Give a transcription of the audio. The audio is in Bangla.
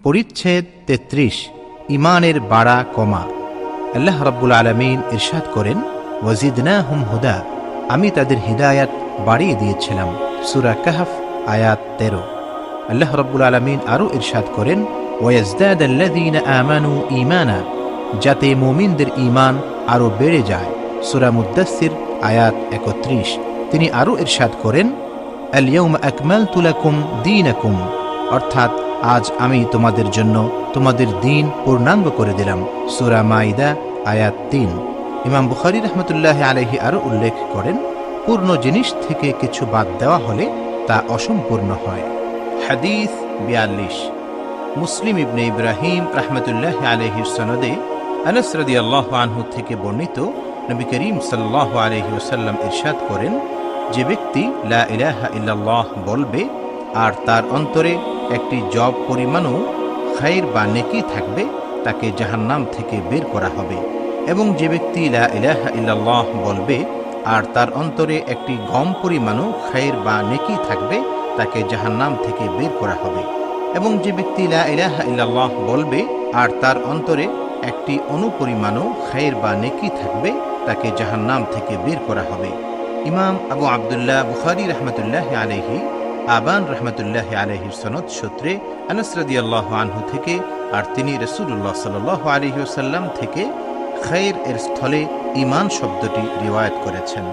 পরিচ্ছেদ ৩৩ ঈমানের বাড়া কমা। আল্লাহ রাব্বুল আলামিন ইরশাদ করেন, ওয়াজিদনাহুম হুদা, আমি তাদের হিদায়াত বাড়িয়ে দিয়েছিলাম। সূরা কাহফ আয়াত ১৩। আল্লাহ রাব্বুল আলামিন আরও ইরশাদ করেন, ওয়াজদাদাল্লাযীনা আমানু ঈমানা, যাতে মুমিনদের ঈমান আরও বেড়ে যায়। সূরা মুদ্দাসসির আয়াত ৩১। তিনি আরও ইরশাদ করেন, আল ইয়াউমা আকমালতু লাকুম দীনাকুম, অর্থাৎ আজ আমি তোমাদের জন্য তোমাদের দ্বীন পূর্ণাঙ্গ করে দিলাম। সূরা মাইদা আয়াত ৩। ইমাম বুখারী রাহমাতুল্লাহি আলাইহি আরও উল্লেখ করেন, পূর্ণ জিনিস থেকে কিছু বাদ দেওয়া হলে তা অসম্পূর্ণ হয়। হাদিস ৪২। মুসলিম ইবনে ইব্রাহিম রাহমাতুল্লাহি আলাইহির সনদে আনাস রাদিয়াল্লাহু আনহু থেকে বর্ণিত, নবী করিম সাল্লাল্লাহু আলাইহি ওয়াসাল্লাম ইরশাদ করেন, যে ব্যক্তি লা ইলাহা ইল্লাল্লাহ বলবে আর তার অন্তরে একটি জব পরিমাণও খায়র বা নেকি থাকবে, তাকে জাহান্নাম থেকে বের করা হবে। এবং যে ব্যক্তি লা ইলাহা ইল্লাল্লাহ বলবে আর তার অন্তরে একটি গম পরিমাণও খায়র বা নেকি থাকবে, তাকে জাহান্নাম থেকে বের করা হবে। এবং যে ব্যক্তি লা ইলাহা ইল্লাল্লাহ বলবে আর তার অন্তরে একটি অনুপরিমাণও খায়র বা নেকি থাকবে, তাকে জাহান্নাম থেকে বের করা হবে। ইমাম আবু আবদুল্লাহ বুখারী রাহমাতুল্লাহি আলাইহি আবান রাহমাতুল্লাহি আলাইহির সনদ সূত্রে আনাস রাদিয়াল্লাহু আনহু থেকে, আর তিনি রাসূলুল্লাহ সাল্লাল্লাহু আলাইহি ওয়াসাল্লাম থেকে খায়র এর স্থলে ঈমান শব্দটি রিওয়ায়াত করেছেন।